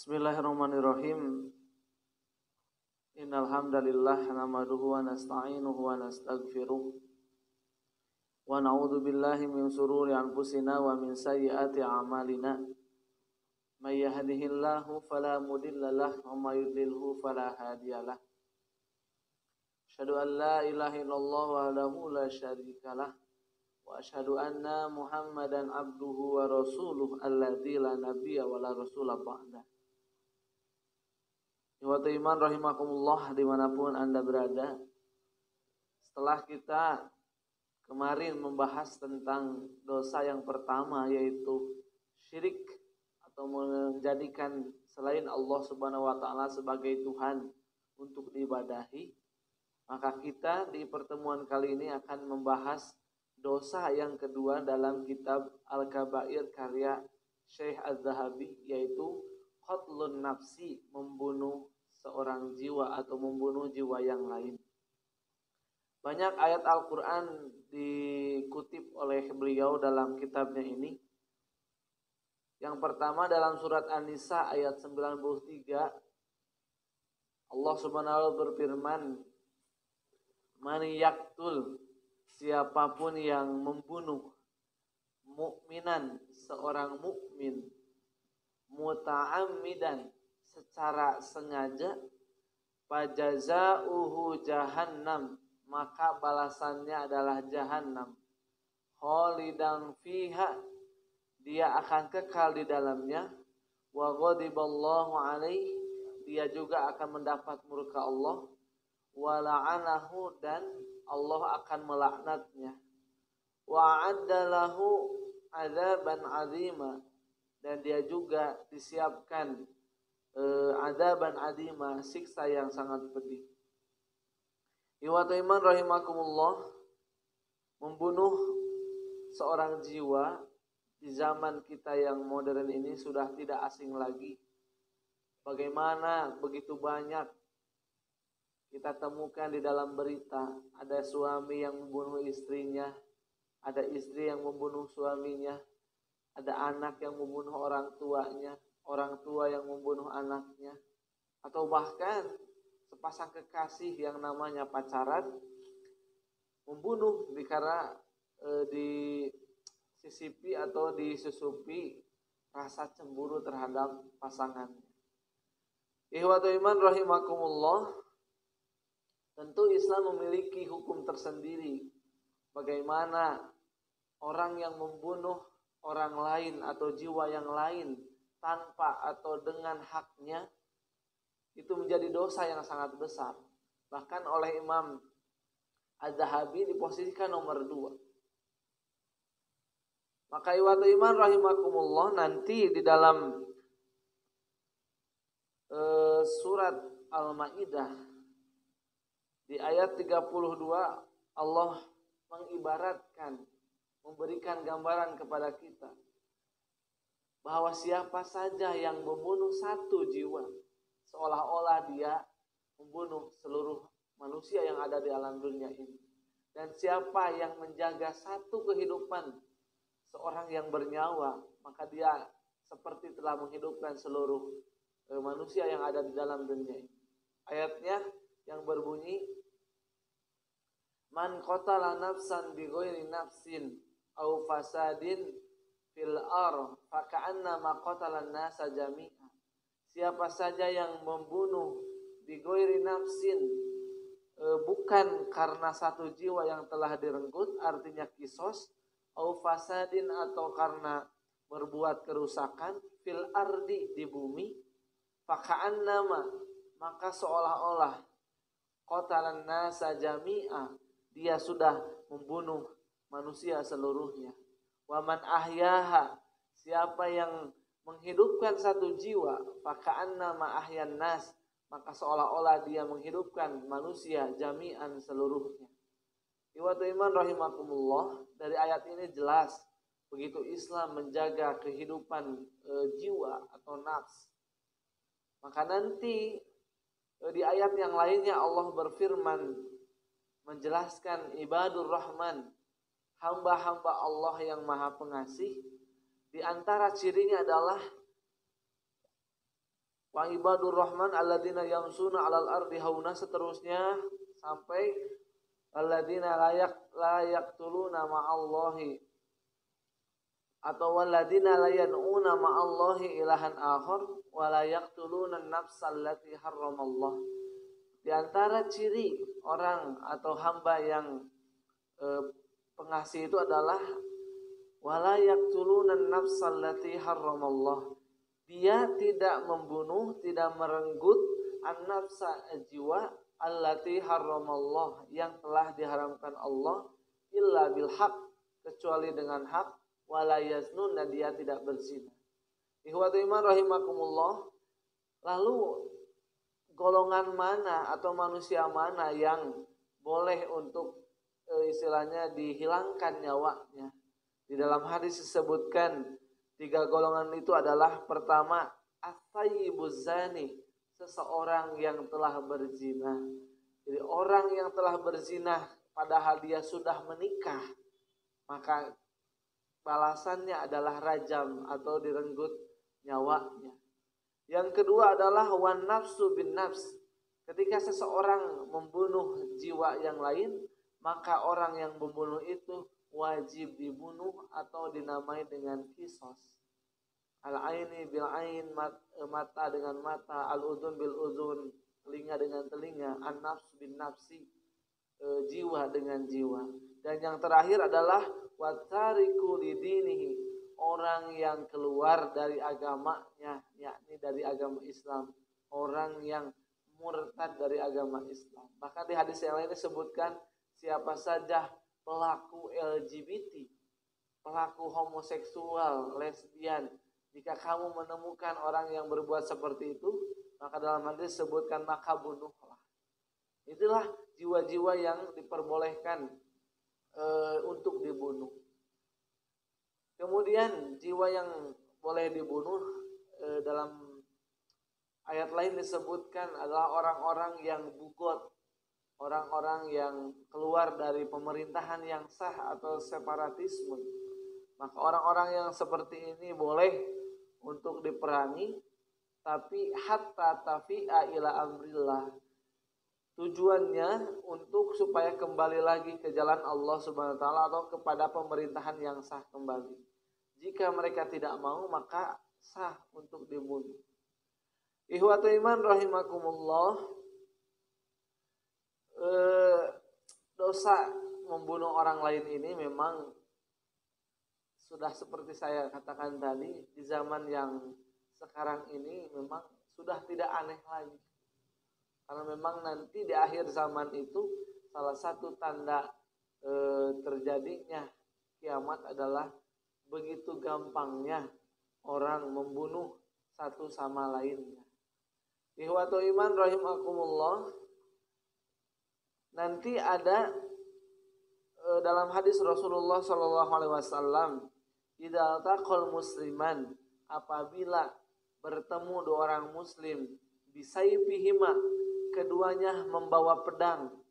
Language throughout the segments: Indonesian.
Bismillahirrahmanirrahim. Innal hamdalillah nahmaduhu wa nasta'inuhu wa nastaghfiruh wa na'udzu billahi min shururi anfusina wa min sayyiati a'malina. May yahdihillahu fala mudilla lahu wa may yudlilhu fala hadiyalah. Asyhadu an la ilaha illallah wahdahu la syarika lah wa asyhadu anna Muhammadan abduhu wa rasuluh alladzi la nabiyya wa la rasula ba'da. Ikhwatul iman rahimakumullah dimanapun Anda berada. Setelah kita kemarin membahas tentang dosa yang pertama, yaitu syirik atau menjadikan selain Allah Subhanahu wa taala sebagai Tuhan untuk diibadahi, maka kita di pertemuan kali ini akan membahas dosa yang kedua dalam kitab Al-Kabair karya Syekh Az-Zahabi, yaitu qatlun nafsi, membunuh seorang jiwa atau membunuh jiwa yang lain. Banyak ayat Al-Quran dikutip oleh beliau dalam kitabnya ini. Yang pertama dalam surat An-Nisa ayat 93, Allah Subhanahu wa taala berfirman, "Man yaktul", siapapun yang membunuh mukminan, seorang mukmin, muta'ammidan, secara sengaja, fajazauhu jahannam, maka balasannya adalah jahannam, khalidan fiha, dia akan kekal di dalamnya, wa ghadiballahu alaihi, dia juga akan mendapat murka Allah, wa la'anahu, dan Allah akan melaknatnya, wa a'addalahu adzaban azima, dan dia juga disiapkan adzaban azima, siksa yang sangat pedih. Ikhwatul iman rahimakumullah, membunuh seorang jiwa di zaman kita yang modern ini sudah tidak asing lagi. Bagaimana begitu banyak kita temukan di dalam berita, ada suami yang membunuh istrinya, ada istri yang membunuh suaminya, ada anak yang membunuh orang tuanya, orang tua yang membunuh anaknya, atau bahkan sepasang kekasih yang namanya pacaran membunuh karena disisipi atau disusupi rasa cemburu terhadap pasangannya. Ikhwatul iman rahimakumullah, tentu Islam memiliki hukum tersendiri bagaimana orang yang membunuh orang lain atau jiwa yang lain tanpa atau dengan haknya itu menjadi dosa yang sangat besar. Bahkan oleh Imam Az-Zahabi diposisikan nomor 2. Maka ikhwatul iman rahimakumullah, nanti di dalam surat Al-Maidah di ayat 32 Allah mengibaratkan, memberikan gambaran kepada kita bahwa siapa saja yang membunuh satu jiwa, seolah-olah dia membunuh seluruh manusia yang ada di alam dunia ini. Dan siapa yang menjaga satu kehidupan seorang yang bernyawa, maka dia seperti telah menghidupkan seluruh manusia yang ada di dalam dunia ini. Ayatnya yang berbunyi, "Man qatala nafsan bighairi nafsin aw fasadin fil ardh faka'annama qatalan nasa jami'a." Siapa saja yang membunuh bighairi nafsin, bukan karena satu jiwa yang telah direnggut, artinya kisos, au fasadin, atau karena berbuat kerusakan, fil ardi, di bumi, faka'annama, maka seolah-olah, qatalan nasa jami'a, dia sudah membunuh manusia seluruhnya. Wa man ahyaha, siapa yang menghidupkan satu jiwa, faka'annama ahyan nas, maka seolah-olah dia menghidupkan manusia jami'an seluruhnya. Ikhwatul iman rahimakumullah, dari ayat ini jelas begitu Islam menjaga kehidupan jiwa atau nafs. Maka nanti di ayat yang lainnya Allah berfirman menjelaskan ibadur rahman, hamba-hamba Allah yang maha pengasih. Di antara cirinya adalah Wa ibadur rahman alladzina yamsuna 'alal ardi hauna, seterusnya sampai alladzina la yaqtuluna ma'allahi atau walladzina la yan'una ma'allahi ilahan akhar wa la yaqtuluna an-nafsal lati harramallah. Di antara ciri orang atau hamba yang pengasih itu adalah wala yaqtuluna an-nafsal lati harramallah. Dia tidak membunuh, tidak merenggut an-nafsa, jiwa allati harramallah, yang telah diharamkan Allah, illa bil haq, kecuali dengan hak, wala yaznun, dan dia tidak berzina. Ikhwatul iman rahimakumullah. Lalu golongan mana atau manusia mana yang boleh untuk istilahnya dihilangkan nyawanya? Di dalam hadis disebutkan 3 golongan itu adalah, pertama, as-sayyibuz zani, seseorang yang telah berzina. Jadi orang yang telah berzina padahal dia sudah menikah, maka balasannya adalah rajam atau direnggut nyawanya. Yang kedua adalah wan nafsu bin nafs. Ketika seseorang membunuh jiwa yang lain, maka orang yang membunuh itu wajib dibunuh atau dinamai dengan kisos. Al-aini bil ain, mata dengan mata, al-udhun bil udhun, telinga dengan telinga, an-nafs bin nafsi, jiwa dengan jiwa. Dan yang terakhir adalah watariku lidinihi, orang yang keluar dari agamanya, yakni dari agama Islam, orang yang murtad dari agama Islam. Bahkan di hadis yang lain disebutkan siapa saja pelaku LGBT, pelaku homoseksual, lesbian, jika kamu menemukan orang yang berbuat seperti itu, maka dalam hadis disebutkan maka bunuhlah. Itulah jiwa-jiwa yang diperbolehkan untuk dibunuh. Kemudian jiwa yang boleh dibunuh dalam ayat lain disebutkan adalah orang-orang yang bugot, orang-orang yang keluar dari pemerintahan yang sah atau separatisme. Maka orang-orang yang seperti ini boleh untuk diperangi, tapi hatta tafi'a ila amrillah. Tujuannya untuk supaya kembali lagi ke jalan Allah Subhanahu wa taala atau kepada pemerintahan yang sah kembali. Jika mereka tidak mau, maka sah untuk dibunuh. Ikhwatul iman rahimakumullah. Dosa membunuh orang lain ini memang sudah seperti saya katakan tadi, di zaman yang sekarang ini memang sudah tidak aneh lagi. Karena memang nanti di akhir zaman itu salah satu tanda terjadinya kiamat adalah begitu gampangnya orang membunuh satu sama lainnya. Ikhwatul iman rahimakumullah. Nanti ada dalam hadis Rasulullah SAW, idza taqal musliman, apabila bertemu 2 orang muslim, bisayfihima, keduanya membawa pedang,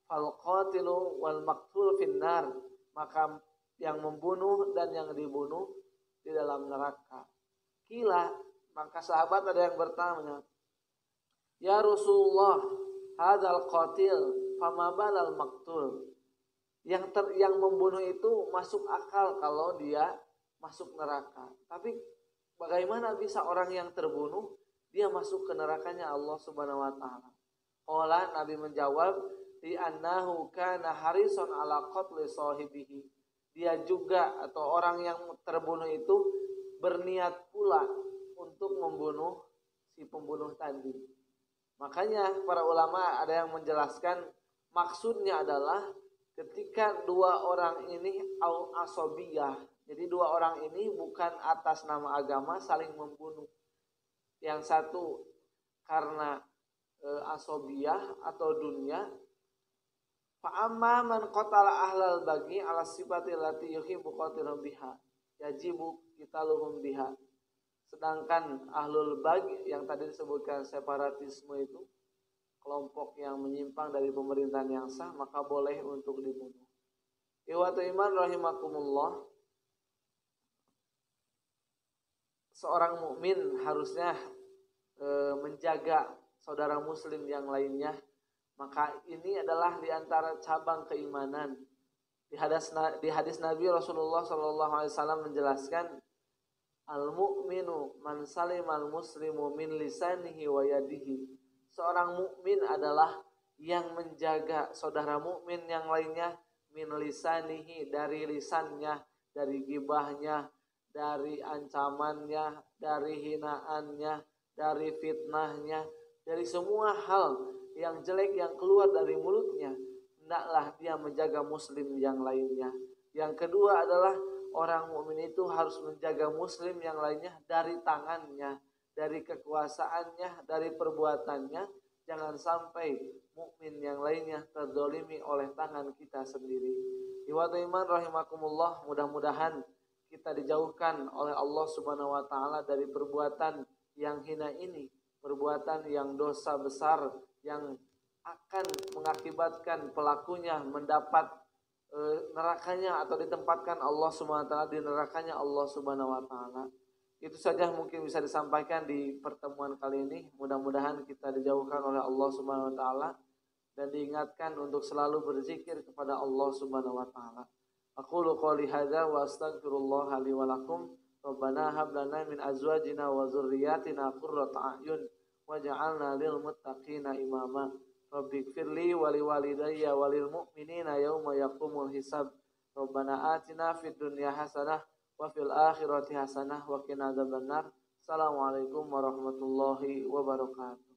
fal qatilu wal maqtul finnar, maka yang membunuh dan yang dibunuh di dalam neraka. Kila, maka sahabat ada yang bertanya, ya Rasulullah, hadzal qatil fama balal maqtul. Yang membunuh itu masuk akal kalau dia masuk neraka. Tapi bagaimana bisa orang yang terbunuh dia masuk ke nerakanya Allah Subhanahu wa taala? Qala, Nabi menjawab, li annahu kana harisan ala qatli sahibihi. Dia juga atau orang yang terbunuh itu berniat pula untuk membunuh si pembunuh tadi. Makanya para ulama ada yang menjelaskan maksudnya adalah ketika 2 orang ini au asobiyah. Jadi 2 orang ini bukan atas nama agama saling membunuh. Yang satu karena asobiyah atau dunia. Fa amma man qatala ahlal bagi ala sifati allati yuhibbu qatilun biha, yajibu qitaluhum biha. Sedangkan ahlul bagi yang tadi disebutkan separatisme itu, kelompok yang menyimpang dari pemerintahan yang sah, maka boleh untuk dibunuh. Ikhwatul iman rahimakumullah. Seorang mukmin harusnya menjaga saudara muslim yang lainnya, maka ini adalah diantara cabang keimanan. Di hadis Nabi Rasulullah SAW menjelaskan, al-mu'minu man salimal muslimu min lisanihi wa yadihi. Seorang mukmin adalah yang menjaga saudara mukmin yang lainnya min lisanihi, dari lisannya, dari gibahnya, dari ancamannya, dari hinaannya, dari fitnahnya, dari semua hal yang jelek yang keluar dari mulutnya. Hendaklah dia menjaga muslim yang lainnya. Yang kedua adalah orang mukmin itu harus menjaga muslim yang lainnya dari tangannya, dari kekuasaannya, dari perbuatannya. Jangan sampai mukmin yang lainnya terzalimi oleh tangan kita sendiri. Ikhwatul iman rahimakumullah, mudah-mudahan kita dijauhkan oleh Allah Subhanahu wa taala dari perbuatan yang hina ini, perbuatan yang dosa besar yang akan mengakibatkan pelakunya mendapat nerakanya atau ditempatkan Allah Subhanahu wa taala di nerakanya Allah Subhanahu wa taala. Itu saja mungkin bisa disampaikan di pertemuan kali ini. Mudah-mudahan kita dijauhkan oleh Allah Subhanahu wa taala dan diingatkan untuk selalu berzikir kepada Allah Subhanahu wa taala. Aqulu qouli hadza wa astaghfirullah li wa lakum. Rabbana hab lana min azwajina wa dzurriyyatina qurrata a'yun waj'alna lil muttaqina imama. Rabbighfirli wa liwalidayya wa lil mu'minina yauma yaqumul hisab. Rabbana atina fid dunya hasanah wa fil akhirati hasanah wa qina adzabannar. Assalamualaikum warahmatullahi wabarakatuh.